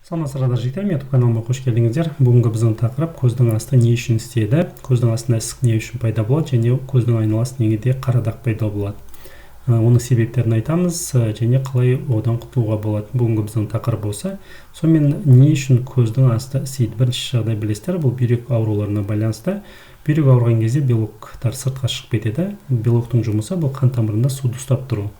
Саламатсыздар жігіттер, YouTube каналыма қош келдіңіздер. Бүгінгі біздің тақырып көздің асты не үшін істейді, көздің астында ісік не үшін пайда болады және көздің айналасы неге қара дақ пайда болады. Оның себептерін айтамыз және қалай одан құтылуға болады. Бүгінгі біздің тақырып болса, сонымен не үшін көздің асты ісейді? Бірінші жағдай білесіздер, бұл бүйрек ауруларына байланысты. Бүйрек ауырған кезде белоктар сыртқа шығып кетеді. Белоктың жұмысы бұл қан тамырында суды ұстап тұру.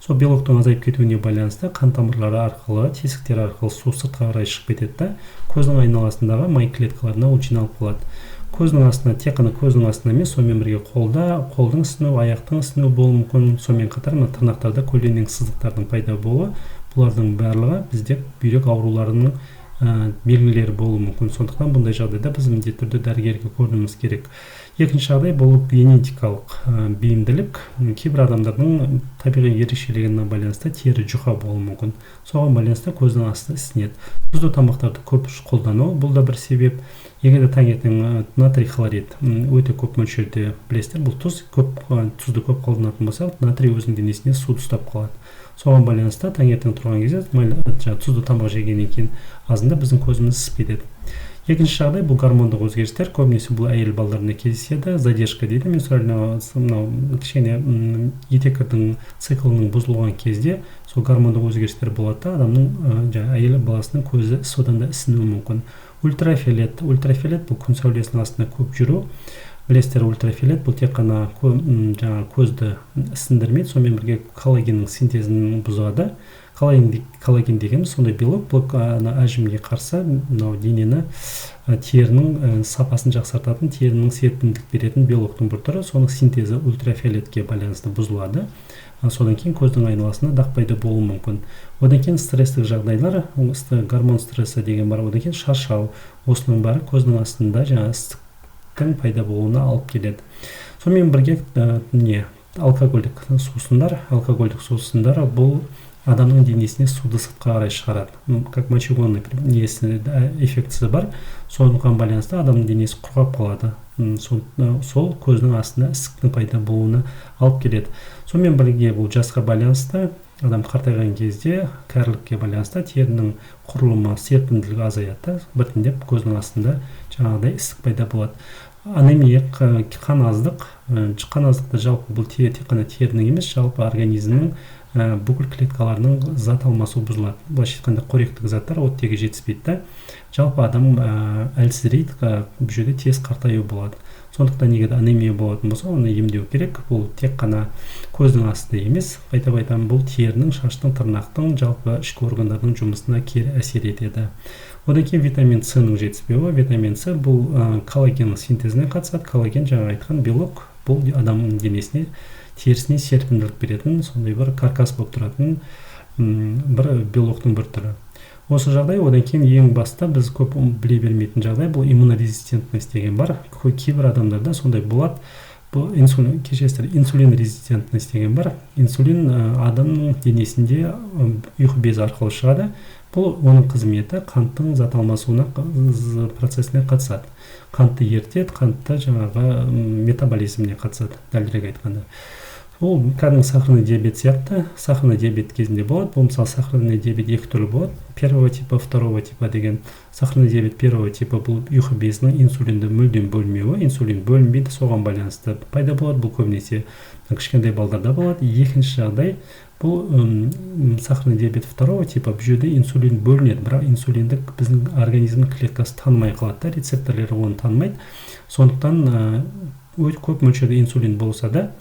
Сол белоктың азайып кетуіне байланысты қан тамырлары арқылы, тесіктер арқылы су сыртқа қарай шығып кетеді. Көздің айналасындағы май клеткаларына ол жиналып қалады. Көздің астына, тек қана көздің астына емес, сонымен бірге қолдың ісіну, аяқтың ісіну болуы мүмкін. Сонымен қатар тырнақтарда көлденең сызықтардың пайда болуы, бұлардың барлығы бізде бүйрек ауруларының белгілері болуы мүмкін. Сондықтан бұндай жағдайда біз міндетті түрде дәрігерге көрінуіміз керек. Екінші жағдай бұл генетикалық бейімділік. Кейбір адамдардың табиғи ерекшелігіне байланысты тері жұқа болуы мүмкін. Соған байланысты көздің асты ісінеді. Тұзды тамақтарды көп қолдану бұл да бір себеп. Егер де таңертең натрий хлорид өте көп мөлшерде, білесіздер, бұл тұзды көп қолданатын болса, натрий өзінің денесіне суды ұстап қалады. Соған байланысты таңертең тұрған кезде тұзды тамақ жегеннен кейін азында біздің көзіміз ісіп кетеді. Екінші жағдай бұл гормондық өзгерістер, көбінесе бұл әйел балаларында кездеседі, задержка дейді. Мен кішкене етектердің циклының бұзылған кезде сол гормондық өзгерістер болады да, адамның әйел баласының көзі содан да ісінуі мүмкін. Ультрафиолет бұл күн сәулесінің астында көп жүру. Білесіздер, ультрафиолет бұл тек қана көзді ісіндірмейді, сонымен бірге коллагеннің синтезін бұзады. Коллаген дегеніміз сондай белок, бұл әжімге қарсы денені, терінің сапасын жақсартатын, терінің серпімділік беретін белоктың бір түрі, соның синтезі ультрафиолетке байланысты бұзылады. Содан кейін көздің айналасында дақ пайда болуы мүмкін. Одан кейін стресстік жағдайлар, гормон стрессы деген бар, одан кейін шаршау, осының бары көздің астында ыстықтың пайда болуына алып келеді. Сонымен бірге алкогольдік сусындар бұл адамның денесіне суды сыртқа қарай шығарады. Как мочегонный эффектісі бар, соған байланысты адамның денесі құрғап қалады. Сол көздің астында ісіктің пайда болуына алып келеді. Сонымен бірге бұл жасқа байланысты, адам қартайған кезде кәрілікке байланысты терінің құрылымы, серпімділігі азаяды, біртіндеп көздің астында жаңағыдай ісік пайда болады. Анемия, қаназдықты жалпы бұл тек қана терінің емес, жалпы организмнің бүкіл клеткаларының зат алмасу бұзылады. Былайша айтқанда қоректік заттар оттегі жетіспейді. Жалпы адам әлсірейді, бұл жерде тез қартаю болады. Сондықтан егер анемия болатын болса, оны емдеу керек. Бұл тек қана көздің асты емес, айтамын, бұл терінің, шаштың, тырнақтың, жалпы ішкі органдардың жұмысына кері әсер етеді. Одан кейін витамин С-ның жетіспеуі. Витамин С бұл коллаген синтезіне қатысады. Коллаген, жаңа айтқан белок, бұл адамның денесіне, терісіне серпімділік беретін, сондай бір каркас болып тұратын бір белоктың бір түрі. Осы жағдай, одан кейін ең баста біз көп біле бермейтін жағдай, бұл иммунорезистентность деген бар. Кейбір адамдарда сондай болады. Бұл инсулин резистентность деген бар. Инсулин адамның денесінде ұйқы безі арқылы шығады. Бұл оның қызметі қанттың зат алмасуына процесіне қатысады. Қантты ертеді, қантты жаңағы метаболизміне қатысады, дәлірек айтқанда. Ол кәдімгі сахарный диабет сияқты, сахарный диабет кезінде болады. Бұл мысалы сахарный диабет екі түрлі болады. Первого типа, второго типа деген. Сахарный диабет первого типа бұл ұйқы безінің инсулинді мүлдем бөлмеуі, инсулин бөлінбейді, соған байланысты пайда болады. Бұл көбінесе кішкентай балдарда болады. Екінші жағдай бұл сахарный диабет второго типа, бұл жерде инсулин бөлінеді, бірақ инсулинді біздің организмнің клеткасы танымай қалады, рецепторлары оны танымайды. Сондықтан көп мөлшерде инсулин болса да,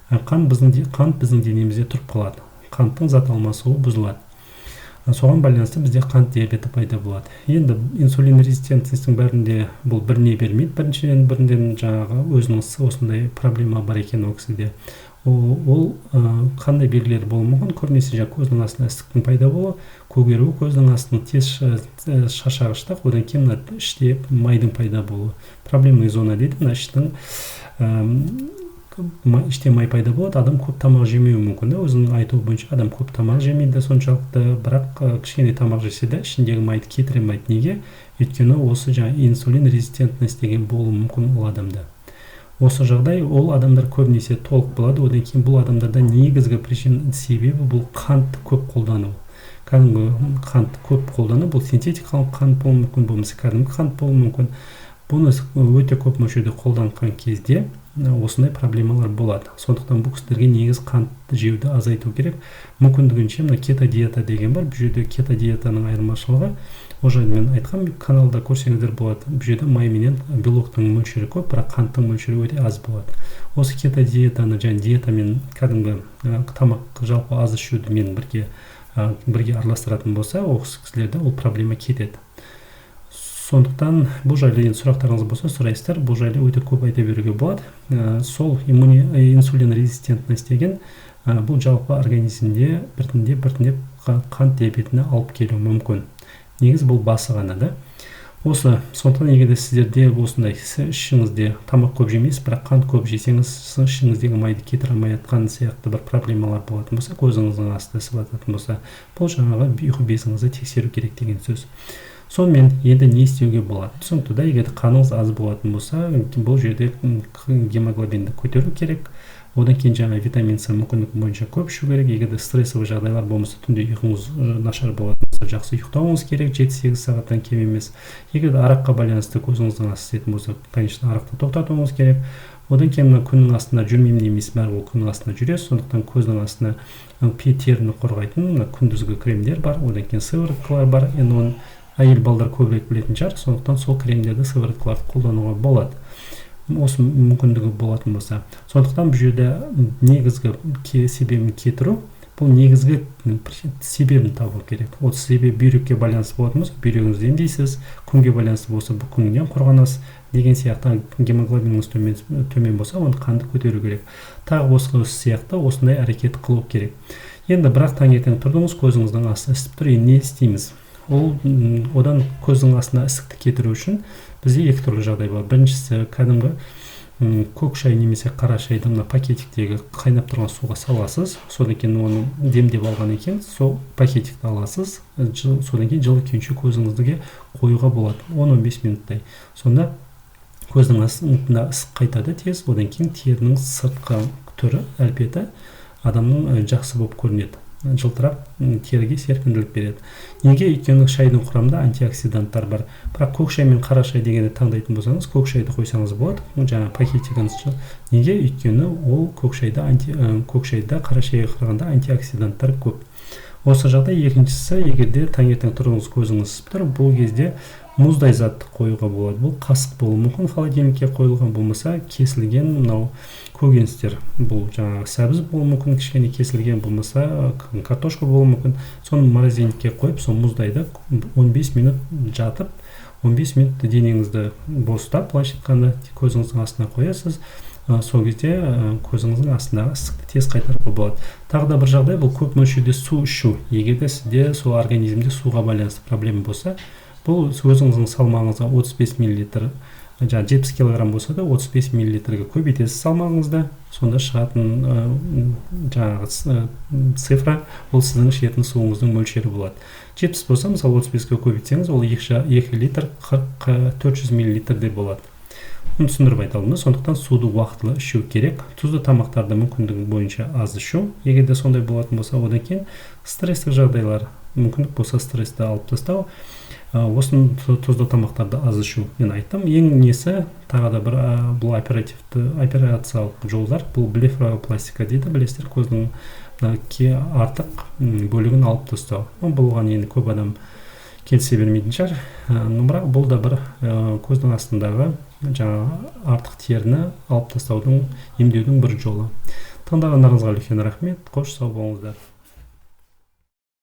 қант біздің денемізде тұрып қалады. Қанттың зат алмасуы бұзылады. Соған байланысты бізде қант диабеті пайда болады. Енді инсулин резистентностьтің бәрінде бұл біріне бермейді. Бірінден жаңағы өзінің осындай проблема бар екен ол кісіде. Ол қандай белгілер болуы мүмкін? Көбінесе көздің астында ісіктің пайда болуы, көгеру, көздің астының тез шаршағыштық, одан кейін іште майдың пайда болуы. Проблемный зона дейді, іште май пайда болады, адам көп тамақ жемеуі мүмкін. Өзінің айтуы бойынша адам көп тамақ жемейді соншалықты, бірақ кішкене тамақ жесе де ішіндегі майды кетіре алмайды. Неге? Өйткені осы инсулин резистентность деген болуы мүмкін ол адамда. Осы жағдай ол адамдар көбінесе толық болады. Одан кейін бұл адамдарда негізгі себебі бұл қант көп қолдану. кәдімгі қант көп қолдану, бұл синтетикалық қант болуы мүмкін, болмаса кәдімгі қант болуы мүмкін. Бұны өте көп мөлшерде қолданған кезде осындай проблемалар болады. Сондықтан бұл кісілерге негіз қантты жеуді азайту керек. Мүмкіндігінше мына кето диета деген бар. Бұл жерде кето диетаның айырмашылығы, уже мен айтқан каналда көрсеңіздер болады. Бұл жерде май менен белоктың мөлшері көп, бірақ қанттың мөлшері өте аз болады. Осы кето диетаны және диетамен кәдімгі тамақ жалпы аз ішуді мен бірге араластыратын болса, осы кісілерде ол проблема кетеді. Сондықтан бұл жайлы сұрақтарыңыз болса сұрайсыздар, бұл жайлы өте көп айта беруге болады. Сол инсулин резистентность деген бұл жалпы организмде біртіндеп қант диабетіне алып келуі мүмкін. Негіз бұл басы ғана да. Осы сондықтан егер сіздерде осындай ішіңізде тамақ көп жемейсіз, бірақ қант көп жесеңіз, ішіңіздегі майды кетіре алмай жатқан сияқты бір проблемалар болатын болса, көзіңіздің астында сывататын болса, бұл жаңағы ұйқы безіңізді тексеру керек деген сөз. Сонымен енді не істеуге болады? Түсінікті да, егер қаныңыз аз болатын болса, бұл жерде гемоглобинді көтеру керек. Одан кейін жаңа витамин С мүмкіндік бойынша көп ішу керек. Егер стрессовый жағдайлар болмаса, түнде ұйқыңыз нашар болатын болса, жақсы ұйықтауыңыз керек, 7-8 сағаттан кем емес. Егер қараққа байланысты көзіңіздің астында істейтін болса, конечно, арақты тоқтатуыңыз керек. Одан кейін күннің астында жүрмеймін дейміз, бәрі күннің астында жүресіз, сондықтан көздің астына теріні қорғайтын күндізгі кремдер бар, одан кейін сывороткалар бар. Енді оны әйел балдар көбірек білетін шығар, сондықтан сол кремдерді, сывороткаларды қолдануға болады. Осы мүмкіндігі болатын болса. Сондықтан бұл жерде негізгі себебін кетіру, бұл негізгі себебін табу керек. Осы себеп бүйрекке байланысты болатын болса, бүйрегіңізді емдейсіз, күнге байланысты болса, бұл күннен қорғанасыз деген сияқты. Гемоглобиніңіз төмен болса, оны қанды көтеру керек. Тағы осы сияқты осындай әрекет қылу керек. Енді бірақ таңертең тұрдыңыз, көзіңіздің астында ісіп тұр, не істейміз? Одан көздің астына ісікті кетіру үшін бізде екі түрлі жағдай бар. Біріншісі кәдімгі көк шай немесе қара шайды мына пакетиктегі қайнап тұрған суға саласыз, содан кейін оны демдеп алған екен, сол пакетикті аласыз, содан кейін жылы күйінше көзіңізге қоюға болады 10-15 минуттай. Сонда көздің астында ісік қайтады тез, одан кейін терінің сыртқы түрі, әлпеті адамның жақсы болып көрінеді. Жылтырап теріге серпімділік береді. Неге? Өйткені шайдың құрамында антиоксиданттар бар. Бірақ көк шай мен қара шай дегенді таңдайтын болсаңыз, көк шайды қойсаңыз болады. Жаңа пакетигіңіз. Неге? Өйткені ол көк шайда қара шайға қарағанда антиоксиданттар көп. Осы жағдай. Екіншісі, егерде таңертең тұрыңыз, көзіңіз ісіп тұр, бұл кезде мұздай затты қоюға болады. Бұл қасық болуы мүмкін, холодильникке қойылған, болмаса кесілген мынау көкөністер, бұл жаңағы сәбіз болуы мүмкін, кішкене кесілген, болмаса картошка болуы мүмкін. Соны морозильникке қойып, сол мұздайды 15 минут жатып, 15 минут денеңізді босатып, былайша айтқанда көзіңіздің астына қоясыз. Сол кезде көзіңіздің астындағы ісікті тез қайтаруға болады. Тағы да бір жағдай, бұл көп мөлшерде су ішу. Егер де сізде сол организмде суға байланысты проблема болса, бұл өзіңіздің салмағыңызға 35 мл, жаңа 70 кг болса да 35 мл-ге көбейтесіз салмағыңызды, сонда шығатын жаңағы цифра ол сіздің ішетін суыңыздың мөлшері болады. 70 болса, мысалы 35-ге көбейтсеңіз, ол 2 литр 400 мл болады. Оны түсіндіріп айталды. Сондықтан суды уақытылы ішу керек. Тұзды тамақтарды мүмкіндігі бойынша аз ішу. Егер де сондай болатын болса, одан кейін стресстік жағдайлар, мүмкіндік болса стрессті алып тастау. Осының тұзды тамақтарды аз ішу мен айттым. Ең несі тағы да бір бұл операциялық жолдар, бұл блефаропластика дейді, білесіздер, көздің артық бөлігін алып тастау. Бұлған енді көп адам келісе бермейтін шығар. Бірақ бұл да бір көздің астындағы жаңағы артық теріні алып тастаудың, емдеудің бір жолы. Тыңдағандарыңызға үлкен рахмет. Қош сау болыңыздар.